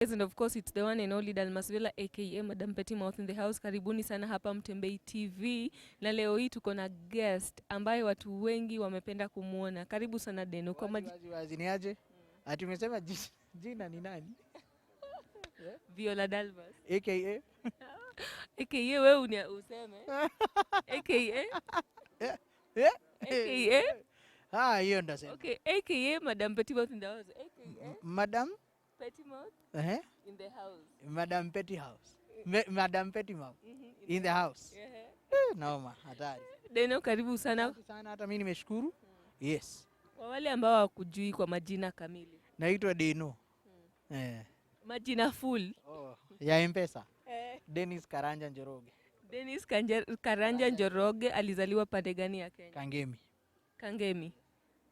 And of course it's the one and only Dalmasvilla aka Madam Petty Mouth in the house. Karibuni sana hapa Mutembei TV, na leo hii tuko na guest ambaye watu wengi wamependa kumuona. Karibu sana Denno. Kwa wazi ni aje? Ati umesema jina ni nani? Viola Dalmas aka aka wewe useme aka aka hiyo ndo sema. Okay, aka Madam Petty Mouth in the house. Aka Madam Petty Mouth in the house. Madam Petty House. Madam Petty Mouth in the house. Naoma hatari. Denno, karibu sana. Sana hata mimi nimeshukuru. Yes. Kwa wale ambao hawakujui kwa majina kamili. Naitwa Denno. Majina full. Ya M-Pesa. Dennis Karanja Njoroge. Dennis Karanja Njoroge alizaliwa pande gani ya Kenya? Kangemi. Kangemi.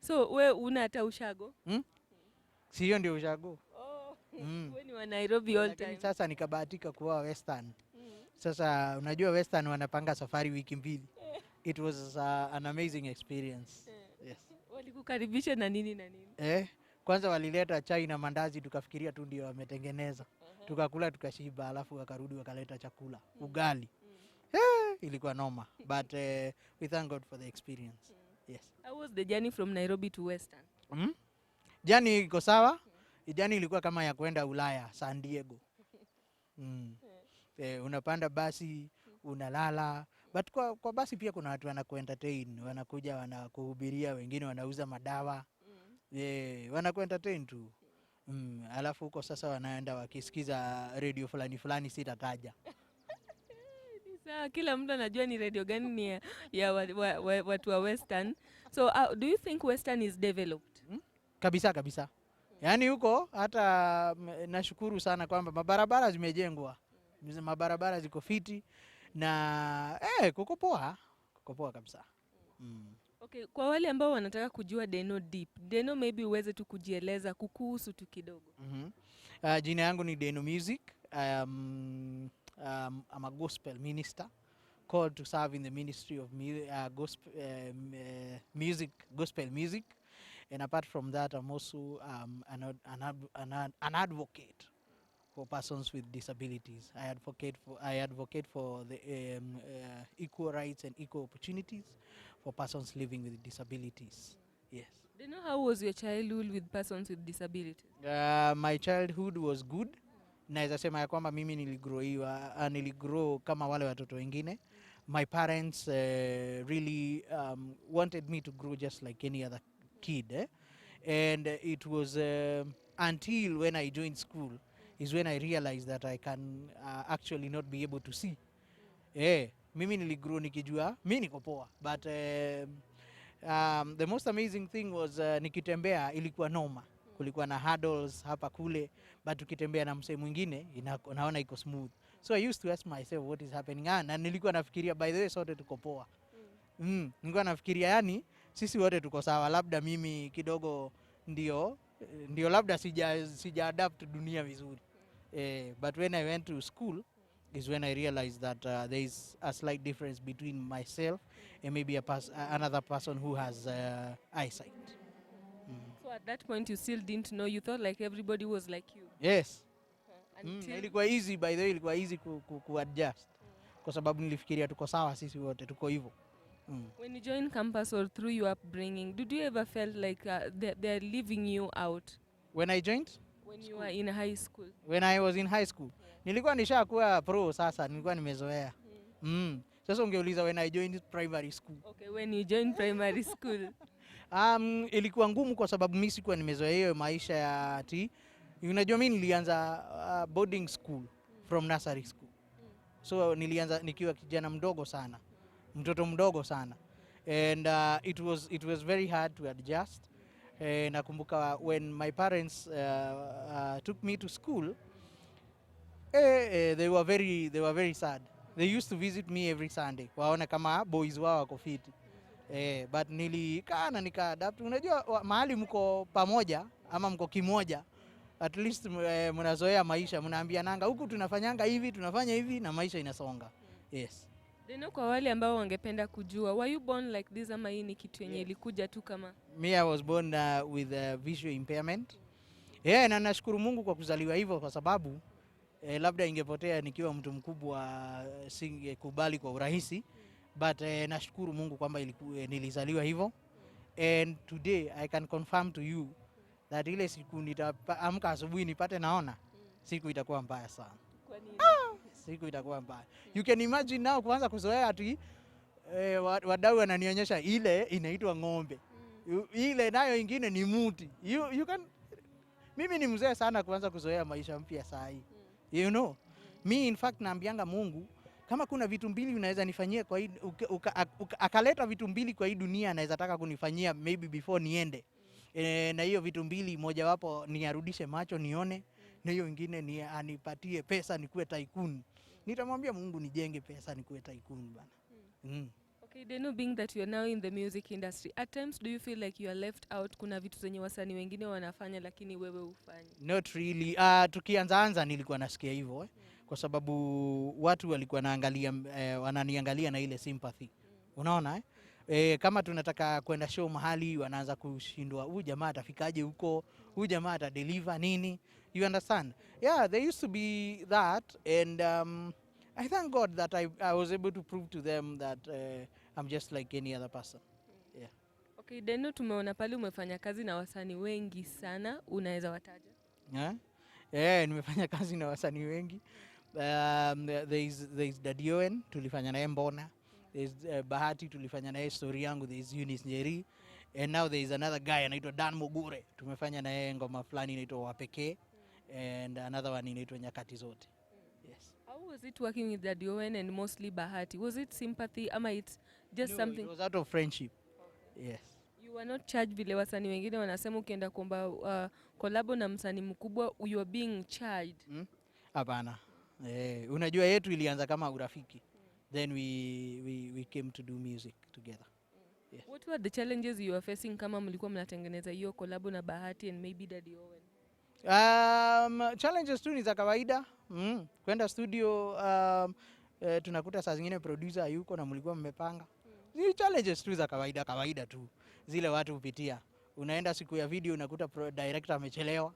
So we una hata ushago? Si hiyo ndio ushago. Wewe ni wa Nairobi all time. Sasa nikabahatika kuwa Western. Sasa unajua Western wanapanga safari wiki mbili. It was an amazing experience. Yes. Walikukaribisha na nini na nini? Kwanza walileta chai na mandazi, tukafikiria tu ndio wametengeneza. Tukakula tukashiba, alafu wakarudi wakaleta chakula, ugali. Ilikuwa noma, but we thank God for the experience. Yes. How was the journey from Nairobi to Western? Journey iko sawa. Journey ilikuwa kama ya kwenda Ulaya, San Diego. Unapanda basi, unalala. But kwa basi pia kuna watu wanakuentertain, wanakuja wanakuhubiria, wengine wanauza madawa. Wanakuentertain tu. Alafu huko sasa wanaenda wakisikiza radio fulani sitataja. Sawa, kila mtu anajua ni radio gani ni ya watu wa Western. So do you think Western is developed? Kabisa. Yaani huko hata nashukuru sana kwamba mabarabara zimejengwa. Mabarabara ziko fiti na kuko poa kabisa. Okay, kwa wale ambao wanataka kujua Denno deep, Denno maybe uweze tu kujieleza kukuhusu tu kidogo. Jina yangu ni Denno Music. I'm a gospel minister called to serve in the ministry of gospel music. And apart from that, I'm also an advocate for persons with disabilities. I advocate for the equal rights and equal opportunities for persons living with disabilities. Yes. Do you know how was your childhood with persons with disabilities? My childhood was good. Naweza sema ya kwamba mimi niligrow kama wale watoto wengine. My parents really wanted me to grow just like any other kid. And it was until when I joined school is when I realized that I can actually not be able to see. Mimi niligrow nikijua mimi niko poa, but the most amazing thing was nikitembea ilikuwa noma. Kulikuwa na hurdles hapa kule, but ukitembea na msee mwingine naona iko smooth. So I used to ask myself what is happening, na nilikuwa nafikiria by the way sote tuko poa. Nilikuwa nafikiria yani sisi wote tuko sawa, labda mimi kidogo ndio labda sija adapt dunia vizuri. But when I went to school is when I realized that there is a slight difference between myself and maybe another person who has eyesight. So at that point you still didn't know, you thought like everybody was like you? Yes. Ilikuwa easy, by the way, ilikuwa easy ku-adjust. Kwa sababu nilifikiria tuko sawa sisi wote, tuko hivyo. When you joined campus or through your upbringing, did you ever felt like they're leaving you out? When I joined? When you were in high school? When I was in high school. Nilikuwa nishakuwa pro sasa, nilikuwa nimezoea. Sasa ungeuliza when I joined primary school. Okay, when you joined primary school. Ilikuwa ngumu kwa sababu mimi sikuwa nimezoea hiyo maisha ya ati. Unajua mimi nilianza boarding school from nursery school. So nilianza nikiwa kijana mdogo sana. Mtoto mdogo sana. And it was very hard to adjust. Nakumbuka when my parents took me to school, they were very sad. They used to visit me every Sunday. Waona kama boys wao wako fiti. But nilikaa na nika-adapt. Unajua mahali mko pamoja ama mko kimoja, at least mnazoea maisha, mnaambiananga huku tunafanyanga hivi, tunafanya hivi na maisha inasonga. Yes. Denno, kwa wale ambao wangependa kujua, were you born like this ama hii ni kitu yenye ilikuja tu kama? Me, I was born with a visual impairment. Na nashukuru Mungu kwa kuzaliwa hivyo, kwa sababu labda ingepotea nikiwa mtu mkubwa, singekubali kwa urahisi, but nashukuru Mungu kwamba nilizaliwa hivyo. And today I can confirm to you that ile siku nitaamka asubuhi nipate naona, siku itakuwa mbaya sana. Kwa nini? Siku itakuwa mbaya. You can imagine now kuanza kuzoea ati wadau wananionyesha ile inaitwa ng'ombe. Ile nayo ingine ni muti. You can, mimi ni mzee sana kuanza kuzoea maisha mpya saa hii. You know? Me in fact naambianga Mungu, kama kuna vitu mbili unaweza nifanyia kwa hii, akaleta vitu mbili kwa hii dunia anaweza taka kunifanyia maybe before niende. Na hiyo vitu mbili, moja wapo ni arudishe macho nione, na hiyo ingine ni anipatie pesa nikuwe tycoon. Nitamwambia Mungu nijenge pesa nikuwe tycoon bana. Okay, Denno, being that you are now in the music industry, at times do you feel like you are left out? Kuna vitu zenye wasanii wengine wanafanya lakini wewe hufanyi? Not really. Tukianza nilikuwa nasikia hivyo kwa sababu watu walikuwa wananiangalia na ile sympathy. Unaona kama tunataka kwenda show mahali wanaanza kushindwa, huyu jamaa atafikaje huko, huyu jamaa atadeliver nini, you understand? Yeah, there used to be that, and I thank God that I was able to prove to them that I'm just like any other person. Yeah. Okay, Denno, tumeona pale umefanya kazi na wasanii wengi sana, unaweza wataja? Nimefanya kazi na wasanii wengi. There is Dadioen, tulifanya naye Mbona. There's Bahati, tulifanya naye Story Yangu. There is Eunice Njeri, and now there is another guy anaitwa Dan Mugure, tumefanya naye ngoma fulani inaitwa Wapekee, and another one inaitwa Nyakati Zote. Yes. How was it working with Dadioen and mostly Bahati? Was it sympathy ama it's just something? It was out of friendship. Yes. You were not charged vile wasanii wengine wanasema ukienda kuomba collab na msanii mkubwa you are being charged? Hapana. Unajua yetu ilianza kama urafiki. Then we came to do music together. Yes. What were the challenges you were facing kama mlikuwa mnatengeneza hiyo collab na Bahati and maybe Dadioen? Challenges tu ni za kawaida. Kwenda studio, tunakuta saa zingine producer yuko na mlikuwa mmepanga. Ni challenges tu za kawaida tu. Zile watu hupitia. Unaenda siku ya video unakuta director amechelewa.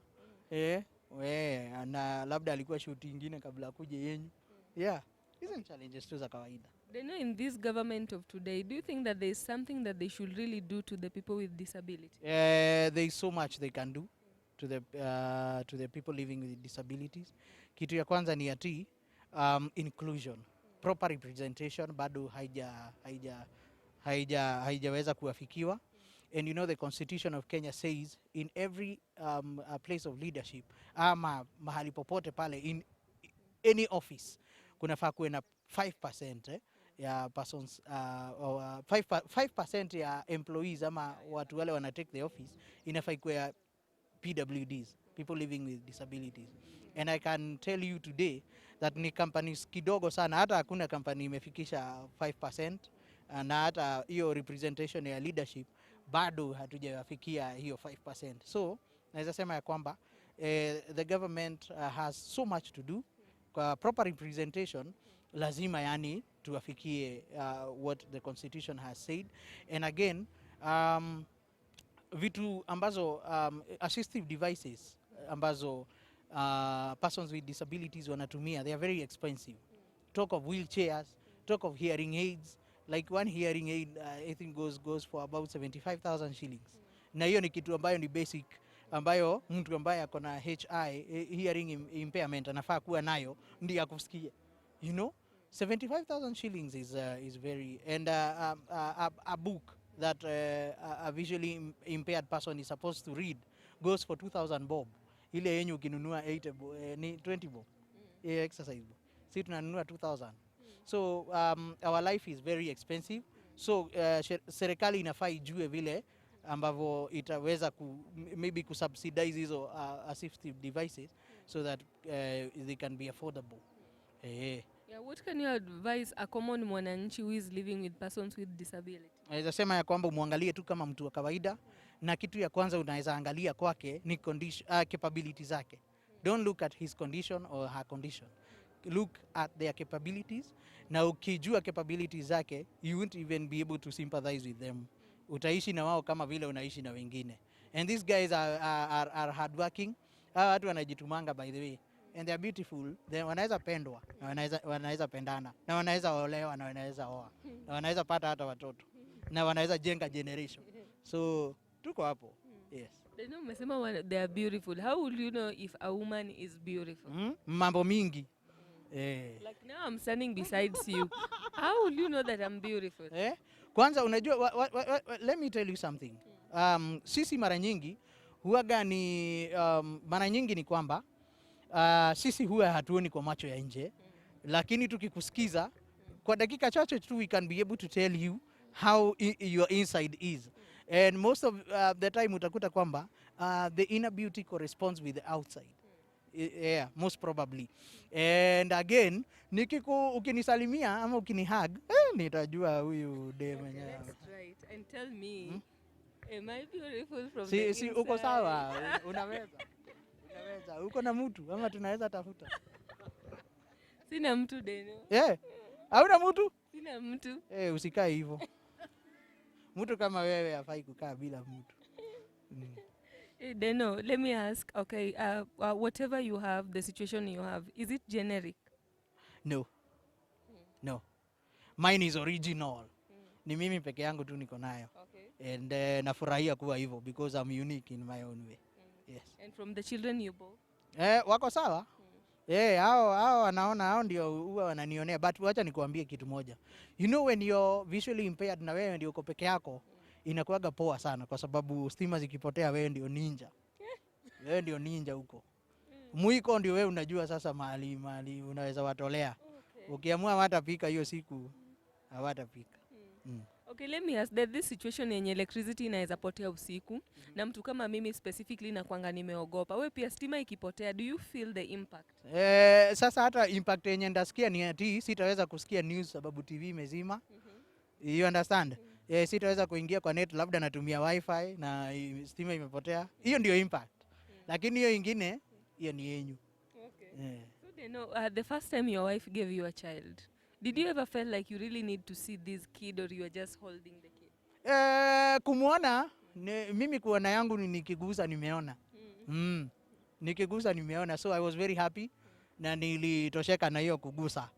Na labda alikuwa shoot ingine kabla akuje yenyu. Yeah. These are challenges to za kawaida. Denno, in this government of today, do you think that there is something that they should really do to the people with disability? There is so much they can do to the people living with disabilities. Kitu ya kwanza ni ati inclusion, proper representation bado haijaweza kuafikiwa. And you know the Constitution of Kenya says in every place of leadership ama mahali popote pale in any office kunafaa kuwe na 5% ya persons, 5% ya employees ama watu wale wana take the office inafaa kuwe PWDs, people living with disabilities. And I can tell you today that ni companies kidogo sana, hata hakuna company imefikisha 5%, na hata hiyo representation ya leadership bado hatujafikia hiyo 5%. So naweza sema ya kwamba the government has so much to do. Kwa proper representation lazima yani tuwafikie what the constitution has said. And again vitu ambazo assistive devices ambazo persons with disabilities wanatumia, they are very expensive. Talk of wheelchairs, talk of hearing aids. Like one hearing aid I think goes for about 75,000 shillings. Na hiyo ni kitu ambayo ni basic ambayo mtu ambaye ako na hearing impairment anafaa kuwa nayo ndiye akusikie. You know, 75,000 shillings is very, and a book that a visually impaired person is supposed to read goes for 2,000 bob. Ile yenye ukinunua 8 ni 20 bob. Exercise book. Si tunanunua 2,000. So our life is very expensive. So serikali inafaa ijue vile ambavyo itaweza maybe kusubsidize hizo assistive devices so that they can be affordable. Yeah, what can you advise a common mwananchi who is living with persons with disability? Naweza sema ya kwamba muangalie tu kama mtu wa kawaida, na kitu ya kwanza unaweza angalia kwake ni capabilities zake. Don't look at his condition or her condition. Look at their capabilities. Na ukijua capabilities zake, you won't even be able to sympathize with them. Utaishi na wao kama vile unaishi na wengine. And these guys are hardworking. Hawa watu wanajitumanga by the way. And they are beautiful. Then wanaweza pendwa, na wanaweza pendana, na wanaweza olewa, na wanaweza oa, na wanaweza pata hata watoto, na wanaweza jenga generation. So tuko hapo. Yes. They know umesema they are beautiful. How will you know if a woman is beautiful? Mambo mingi. Like now I'm standing besides you. How will you know that I'm beautiful? Kwanza unajua let me tell you something. Sisi mara nyingi huaga ni mara nyingi ni kwamba sisi huwa hatuoni kwa macho ya nje, lakini tukikusikiza kwa dakika chache tu we can be able to tell you how your inside is. And most of the time utakuta kwamba the inner beauty corresponds with the outside. Yeah, most probably. And again, ukinisalimia ama ukinihug, nitajua huyu dem mwenyewe. That's right. And tell me, am I beautiful from the inside? Si uko sawa, unaweza. Uko na mtu ama tunaweza tafuta? Sina mtu Denno. Hauna mtu? Sina mtu. Usikae hivyo. Mtu kama wewe hafai kukaa bila mtu. Denno, let me ask, okay, whatever you have, the situation you have, is it generic? No. No. Mine is original. Ni mimi peke yangu tu niko nayo. Okay. And nafurahia kuwa hivyo because I'm unique in my own way. Yes. And from the children you bought? Wako sawa. Hao wanaona, hao ndio huwa wananionea, but wacha nikuambie kitu moja. You know when you're visually impaired na wewe ndio uko peke yako, inakuwaga poa sana kwa sababu stima zikipotea wewe ndio ninja. Wewe ndio ninja huko. Mwiko ndio wewe unajua sasa mahali unaweza watolea. Okay. Ukiamua watapika hiyo siku hawatapika. Okay, let me ask, this situation yenye electricity inaweza potea usiku, na mtu kama mimi specifically na kwanga nimeogopa. Wewe pia stima ikipotea, do you feel the impact? Sasa hata impact yenye ndasikia ni ati sitaweza kusikia news sababu TV imezima. You understand? Sitaweza kuingia kwa net, labda natumia wifi na stima imepotea. Hiyo ndio impact. Lakini hiyo ingine, hiyo ni yenyu. Okay. So they know, the first time your wife gave you a child, did you ever feel like you really need to see this kid or you are just holding the kid? Kumuona, mimi kuona yangu nikigusa nimeona. Nikigusa nimeona, so I was very happy na nilitosheka na hiyo kugusa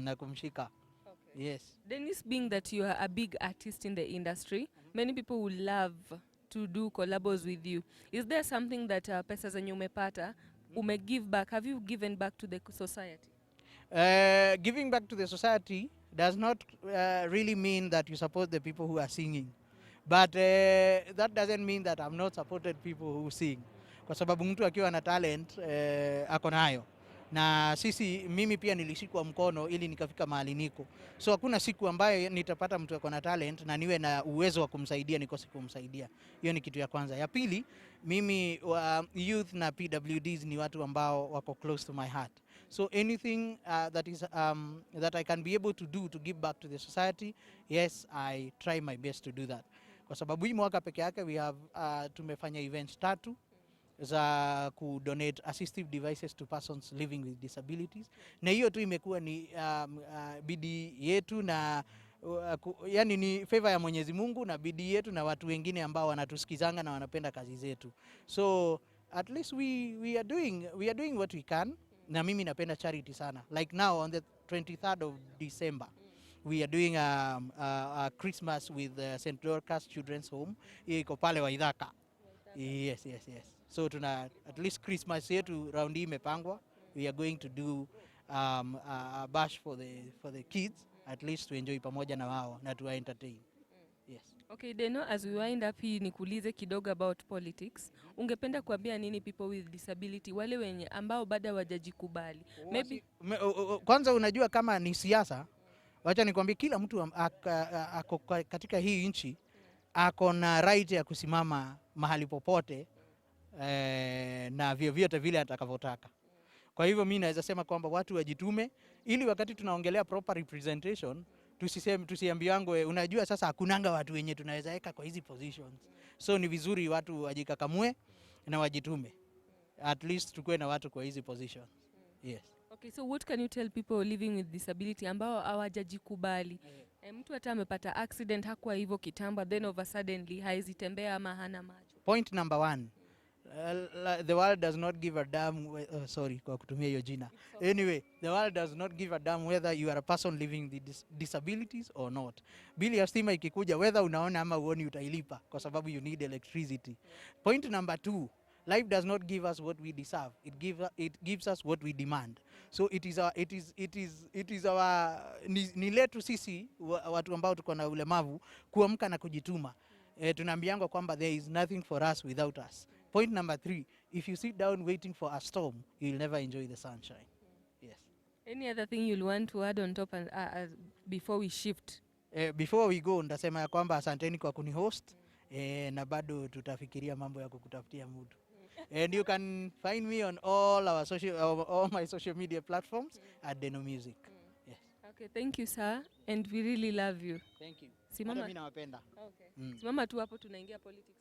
na kumshika. Okay. Yes. Dennis, being that you are a big artist in the industry, many people would love to do collabos with you. Is there something that pesa zenye umepata give back? Have you given back to the society? Giving back to the society does not really mean that you support the people who are singing. But that doesn't mean that I've not supported people who sing. Kwa sababu mtu akiwa na talent ako nayo. Na mimi pia nilishikwa mkono ili nikafika mahali niko. So hakuna siku ambayo nitapata mtu ako na talent na niwe na uwezo wa kumsaidia nikose kumsaidia. Hiyo ni kitu ya kwanza. Ya pili, mimi youth na PWDs ni watu ambao wako close to my heart. So anything that I can be able to do to give back to the society, yes, I try my best to do that. Kwa sababu hii mwaka peke yake we have tumefanya events 3 za donate assistive devices to persons living with disabilities. Na hiyo tu imekuwa ni bidii yetu na yani ni favor ya Mwenyezi Mungu na bidii yetu na watu wengine ambao wanatusikizanga na wanapenda kazi zetu. So at least we are doing what we can. Na mimi napenda charity sana. Like now on the 23rd of December, we are doing a Christmas with St. Dorcas Children's Home. Iko pale Waithaka. Yes. So at least Christmas yetu round hii imepangwa. We are going to do a bash for the kids, at least to enjoy pamoja na wao na to entertain. Yes. Okay, Denno, as we wind up hii nikuulize kidogo about politics. Ungependa kuambia nini people with disability, wale wenye ambao bado hawajajikubali? Maybe kwanza unajua kama ni siasa, wacha nikwambie kila mtu ako katika hii nchi ako na right ya kusimama mahali popote na vyovyote vile atakavyotaka. Kwa hivyo mimi naweza sema kwamba watu wajitume ili wakati tunaongelea proper representation tusiambiangwe unajua sasa hakunanga watu wenye tunaweza weka kwa hizi positions. So ni vizuri watu wajikakamue na wajitume. At least tukue na watu kwa hizi positions. Yes. Okay, so what can you tell people living with disability ambao hawajajikubali? Mtu hata amepata accident hakuwa hivyo kitamba, then over suddenly haizitembea ama hana macho. Point number 1. The world does not give a damn sorry kwa kutumia hiyo jina. Anyway, the world does not give a damn whether you are a person living with disabilities or not. Bili ya stima ikikuja, whether unaona ama uoni, utailipa kwa sababu you need electricity. Point number 2, life does not give us what we deserve. It gives us what we demand. So it is our ni letu sisi watu ambao tuko na ulemavu kuamka na kujituma. Tunaambiangwa kwamba there is nothing for us without us. Point number 3, if you sit down waiting for a storm, you'll never enjoy the sunshine. Yes. Any other thing you'll want to add on top and, before we shift? Before we go, ndasema ya kwamba asanteni kwa kunihost na bado tutafikiria mambo ya kukutafutia mudu. And you can find me on all my social media platforms at Denno Music. Yes. Okay, thank you sir, and we really love you. Thank you. Simama. Mimi nawapenda. Okay. Simama tu hapo, tunaingia politics.